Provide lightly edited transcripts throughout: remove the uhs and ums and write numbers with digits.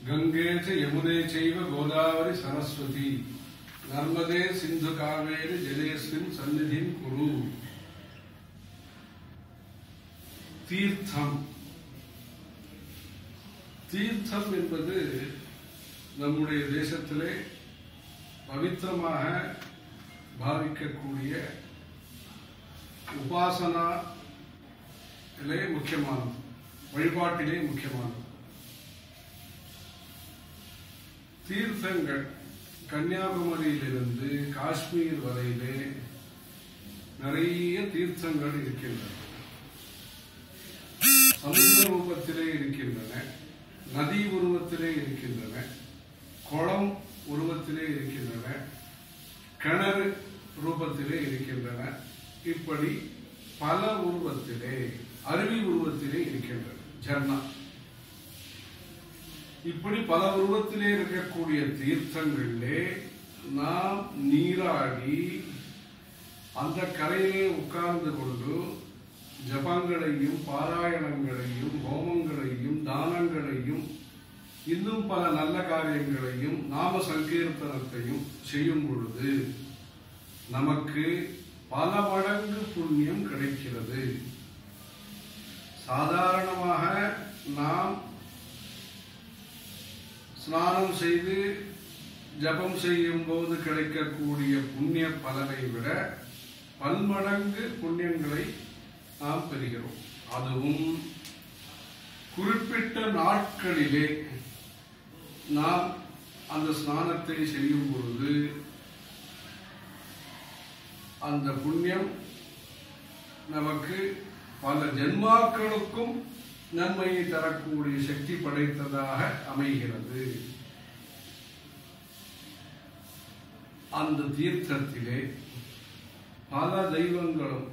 गंगे च यमुने चैव गोदावरी सरस्वती नर्मदे सिंधु कावेरी जलेस्मिन् सन्निधिं कुरु. தீர்த்தம் தீர்த்தம் என்பது நம்முடைய தேசத்திலே பவித்திரமாக பாவிக்கக்கூடிய உபாசனாவிலே முக்கியமானது, வழிபாட்டிலே முக்கியமானது. தீர்த்தங்கள் கன்னியாகுமரியிலிருந்து காஷ்மீர் வரையிலே நிறைய தீர்த்தங்கள் இருக்கின்றன. சமுத்திர ரூபத்திலே இருக்கின்றன, நதி உருவத்திலே இருக்கின்றன, குளம் உருவத்திலே இருக்கின்றன, கிணறு ரூபத்திலே இருக்கின்றன. இப்படி பல உருவத்திலே, அருவி உருவத்திலே இருக்கின்றன, ஜர்னா. இப்படி பல உருவத்திலே இருக்கக்கூடிய தீர்த்தங்களிலே நாம் நீராடி அந்த கரையிலே உட்கார்ந்து கொண்டு ஜபங்களையும் பாராயணங்களையும் ஹோமங்களையும் தானங்களையும் இன்னும் பல நல்ல காரியங்களையும் நாம சங்கீர்த்தனத்தையும் செய்யும் பொழுது நமக்கு பல மடங்கு புண்ணியம் கிடைக்கிறது. சாதாரணமாக நாம் ஸ்நானம் செய்து ஜபம் செய்யும் போது கிடைக்கக்கூடிய புண்ணிய பலனை விட பன்மடங்கு புண்ணியங்களை நாம் பெறுகிறோம். அதுவும் குறிப்பிட்ட நாட்களிலே நாம் அந்த ஸ்நானத்தை செய்யும் பொழுது அந்த புண்ணியம் நமக்கு பல ஜென்மாக்களுக்கும் நன்மையை தரக்கூடிய சக்தி படைத்ததாக அமைகிறது. அந்த தீர்த்தத்திலே பல தெய்வங்களும்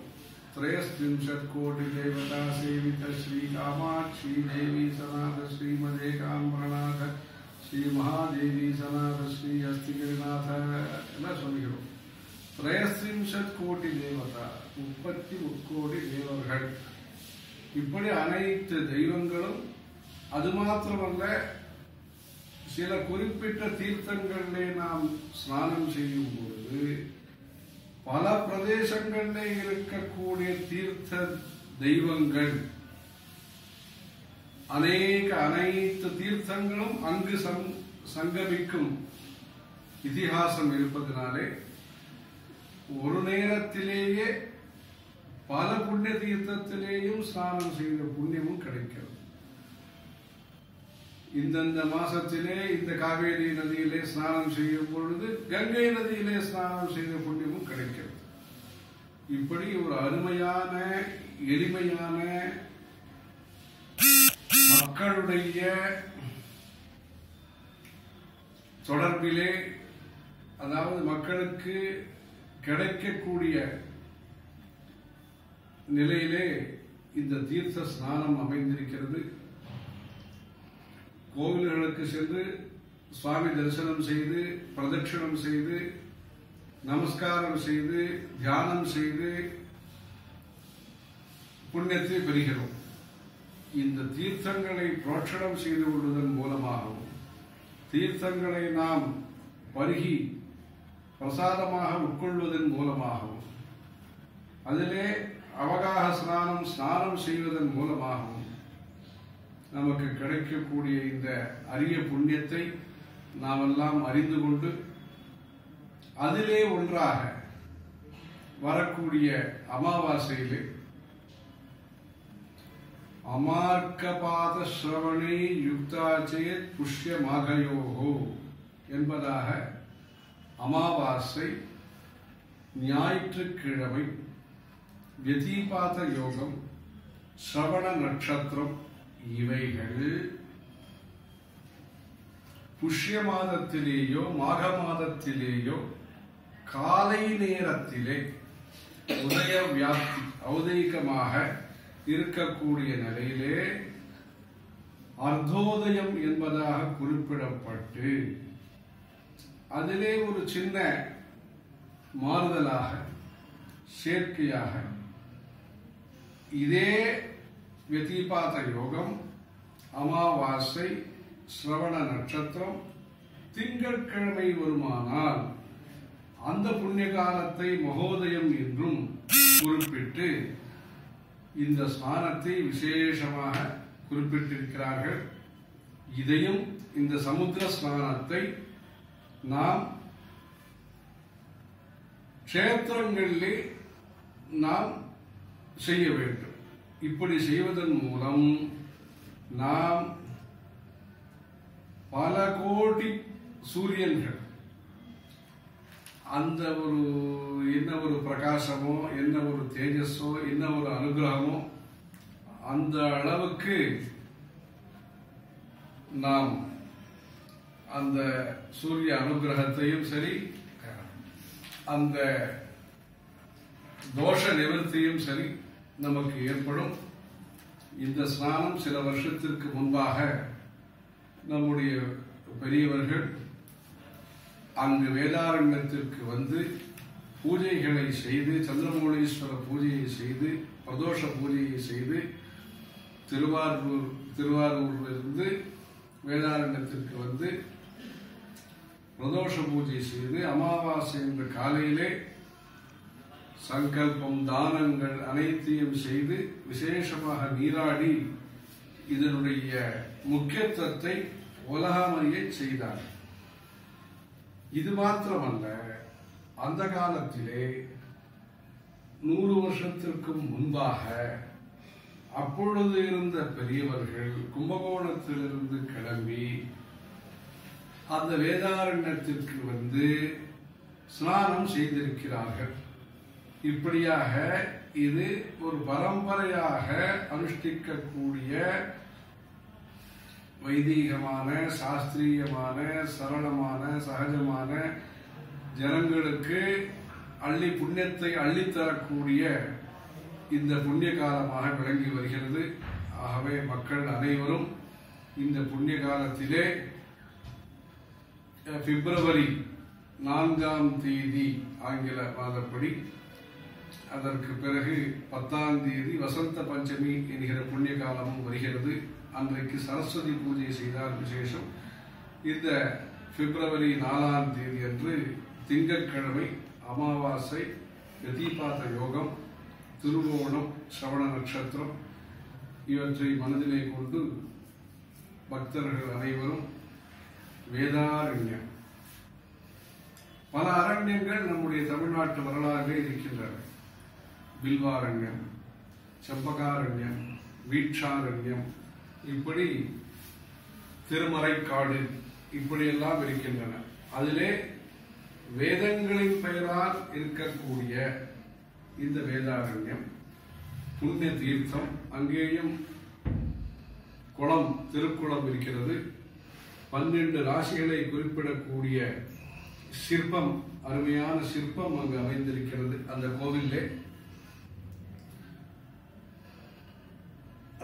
त्रयस्त्रिंशत् कोटि देवता सेवित श्री कामाक्षी देवी सनाथ श्रीमदे काम्रनाथ श्री महादेवी सनाथ श्री अस्तिगिरिनाथ எல்லாம் சொல்கிறோம். त्रयस्त्रिंशत् கோடி தேவதா, 33 கோடி தேவர்கள். இப்படி அனைத்து தெய்வங்களும், அது மாத்திரமல்ல, சில குறிப்பிட்ட தீர்த்தங்களிலே நாம் ஸ்நானம் செய்யும் பொழுது பல பிரதேசங்களில் இருக்கக்கூடிய தீர்த்த தெய்வங்கள் அனைத்து தீர்த்தங்களும் அங்கு சங்கமிக்கும் இதிகாசம் இருப்பதனாலே ஒரு நேரத்திலேயே பல புண்ணிய தீர்த்தத்திலேயும் ஸ்நானம் செய்த புண்ணியமும் கிடைக்கிறது. இந்த மாசத்திலே இந்த காவேரி நதியிலே ஸ்நானம் செய்யும் பொழுது கங்கை நதியிலே ஸ்நானம் செய்த புண்ணியமும் கிடைக்கிறது. இப்படி ஒரு அருமையான எளிமையான மக்களுடைய தொடர்பிலே, அதாவது மக்களுக்கு கிடைக்கக்கூடிய நிலையிலே இந்த தீர்த்த ஸ்நானம் அமைந்திருக்கிறது. கோவில்களுக்கு சென்று சுவாமி தரிசனம் செய்து பிரதட்சணம் செய்து நமஸ்காரம் செய்து தியானம் செய்து புண்ணியத்தை பெறுகிறோம். இந்த தீர்த்தங்களை புரோட்சணம் செய்து கொள்வதன் மூலமாகவும் தீர்த்தங்களை நாம் பருகி பிரசாதமாக உட்கொள்வதன் மூலமாகவும் அதிலே அவகாக ஸ்நானம் செய்வதன் மூலமாகவும் நமக்கு கிடைக்கக்கூடிய இந்த அரிய புண்ணியத்தை நாம் எல்லாம் அறிந்து கொண்டு அதிலே ஒன்றாக வரக்கூடிய அமாவாசையிலே அமார்க்கபாத ஸ்ரவணே யுக்தாச்சேத் புஷ்ய மாகயோகோ என்பதாக அமாவாசை, ஞாயிற்றுக்கிழமை, வியதிபாத யோகம், ஸ்ரவண நட்சத்திரம் இவைகள் புஷ்ய மாதத்திலேயோ மாக மாதத்திலேயோ காலை நேரத்திலே உதய வியாப்தி ஔதீகமாக இருக்கக்கூடிய நிலையிலே அர்த்தோதயம் என்பதாக குறிப்பிடப்பட்டு அதிலே ஒரு சின்ன மாறுதலாக சேர்க்கையாக இதே व्यतिपात योगम अमावास्यै சிரவண நட்சத்திரம் திங்கட்கிழமை வருமானால் அந்த புண்ணிய காலத்தை மகோதயம் என்றும் குறிப்பிட்டு இந்த ஸ்நானத்தை விசேஷமாக குறிப்பிட்டிருக்கிறார்கள். இதையும் இந்த சமுத்திர ஸ்நானத்தை நாம் க்ஷேத்திரங்களிலே நாம் செய்ய வேண்டும். இப்படி செய்வதன் மூலம் நாம் பல கோடி சூரியன்கள் அந்த ஒரு என்ன ஒரு பிரகாசமோ என்ன ஒரு தேஜஸோ என்ன ஒரு அனுகிரகமோ அந்த அளவுக்கு நாம் அந்த சூரிய அனுகிரகத்தையும் சரி அந்த தோஷ நிவர்த்தியும் சரி நமக்கு ஏற்படும். இந்த ஸ்நானம் சில வருஷத்திற்கு முன்பாக நம்முடைய பெரியவர்கள் அங்கு வேதாரண்யத்திற்கு வந்து பூஜைகளை செய்து சந்திரமௌலீஸ்வர பூஜையை செய்து பிரதோஷ பூஜையை செய்து திருவாரூரிலிருந்து வேதாரண்யத்திற்கு வந்து பிரதோஷ பூஜை செய்து அமாவாசை என்ற காலையிலே சங்கல்பம் தானங்கள் அனைத்தையும் செய்து விசேஷமாக நீராடி இதனுடைய முக்கியத்துவத்தை உலகமறிய செய்தார். இது மாத்திரமல்ல, அந்த காலத்திலே 100 வருஷத்திற்கும் முன்பாக அப்பொழுது இருந்த பெரியவர்கள் கும்பகோணத்திலிருந்து கிளம்பி அந்த வேதாரண்யத்திற்கு வந்து ஸ்நானம் செய்திருக்கிறார்கள். இப்படியாக இது ஒரு பரம்பரையாக அனுஷ்டிக்கக்கூடிய வைதீகமான சாஸ்திரியமான சரளமான சகஜமான ஜனங்களுக்கு புண்ணியத்தை அள்ளித்தரக்கூடிய இந்த புண்ணிய காலமாக விளங்கி வருகிறது. ஆகவே மக்கள் அனைவரும் இந்த புண்ணிய காலத்திலே பிப்ரவரி 4ஆம் தேதி ஆங்கில மாதப்படி அதற்கு பிறகு 10ஆம் தேதி வசந்த பஞ்சமி என்கிற புண்ணிய காலமும் வருகிறது. அன்றைக்கு சரஸ்வதி பூஜை செய்தால் விசேஷம். இந்த பிப்ரவரி 4ஆம் தேதி அன்று திங்கட்கிழமை அமாவாசை யதிபாத யோகம் திருவோணம் சிரவண நட்சத்திரம் இவற்றை மனதிலே கொண்டு பக்தர்கள் அனைவரும் வேதாரண்யம் பல அரண்யங்கள் நம்முடைய தமிழ்நாட்டு வரலாறு இருக்கின்றன. பில்வாரண்யம், செம்பகாரண்யம், வீட்சாரண்யம், இப்படி திருமறைக்காடு இப்படியெல்லாம் இருக்கின்றன. அதிலே வேதங்களின் பெயரால் இருக்கக்கூடிய இந்த வேதாரண்யம் புண்ணிய தீர்த்தம். அங்கேயும் குளம், திருக்குளம் இருக்கிறது. 12 ராசிகளை குறிப்பிடக்கூடிய சிற்பம், அருமையான சிற்பம் அங்கு அமைந்திருக்கிறது. அந்த கோவிலே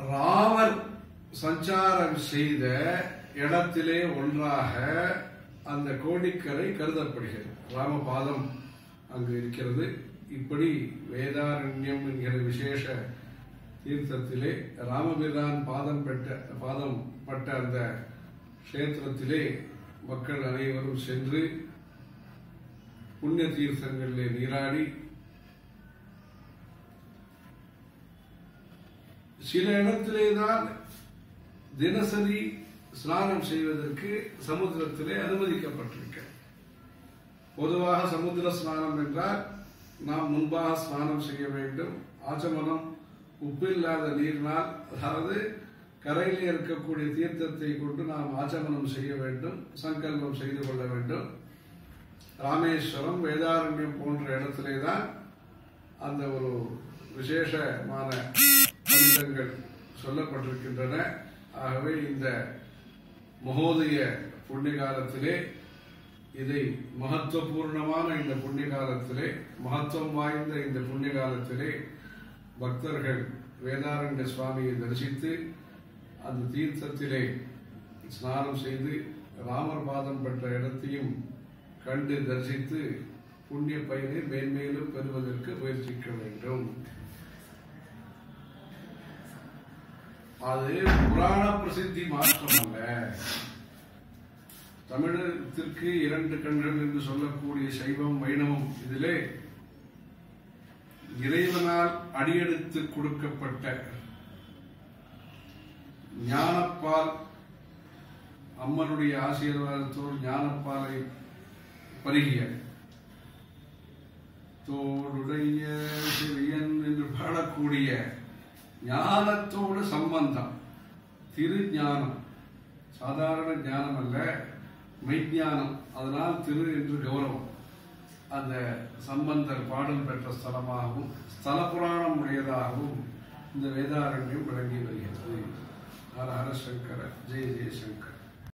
ராமர் சஞ்சாரம் செய்த இடத்திலே ஒன்றாக அந்த கோடிக்கரை கருதப்படுகிறது. ராமபாதம் அங்கு இருக்கிறது. இப்படி வேதாரண்யம் என்கிற விசேஷ தீர்த்தத்திலே ராமபிரான் பாதம் பட்ட அந்த கஷேத்திரத்திலே மக்கள் அனைவரும் சென்று புண்ணிய தீர்த்தங்களிலே நீராடி சில இடத்திலேதான் தினசரி ஸ்நானம் செய்வதற்கு சமுத்திரத்திலே அனுமதிக்கப்பட்டிருக்க. பொதுவாக சமுத்திர ஸ்நானம் என்றால் நாம் முன்பாக ஸ்நானம் செய்ய வேண்டும். ஆச்சமனம் உப்பில்லாத நீரினால், அதாவது கரையிலே இருக்கக்கூடிய தீர்த்தத்தை கொண்டு நாம் ஆச்சமனம் செய்ய வேண்டும், சங்கல்பம் செய்து கொள்ள வேண்டும். ராமேஸ்வரம், வேதாரண்யம் போன்ற இடத்திலேதான் அந்த ஒரு விசேஷமான பலிதங்கள் சொல்லப்பட்டிருக்கின்றன. ஆகவே இந்த மகோதய புண்ணிய காலத்திலே, இதை மகத்துவபூர்ணமான இந்த புண்ணிய காலத்திலே, மகத்துவம் வாய்ந்த இந்த புண்ணிய காலத்திலே பக்தர்கள் வேதாரண்ய சுவாமியை தரிசித்து அந்த தீர்த்தத்திலே ஸ்நானம் செய்து ராமர் பாதம் பெற்ற இடத்தையும் கண்டு தரிசித்து புண்ணிய பயனை மேன்மேலும் பெறுவதற்கு முயற்சிக்க வேண்டும். அது புராண பிரசித்தி மாற்றமல்ல. தமிழத்திற்கு இரண்டு கண்கள் என்று சொல்லக்கூடிய சைவம் வைணவம் இதிலே இறைவனால் அடியெடுத்து கொடுக்கப்பட்ட ஞானப்பால், அம்மனுடைய ஆசீர்வாதத்தோடு ஞானப்பாலை பருகிய தோடுடைய சிறியன் என்று பாடக்கூடிய ஞானத்தோடு சம்பந்தம், திருஞானம், சாதாரண ஞானம் அல்ல, மெய்ஞானம். அதனால் திரு என்று கௌரவம். அந்த சம்பந்தர் பாடல் பெற்ற ஸ்தலமாகவும் ஸ்தல புராணம் உடையதாகவும் இந்த வேதாரண்யம் விளங்கி வருகிறது. ஹர ஹர சங்கர, ஜெய ஜெய சங்கர.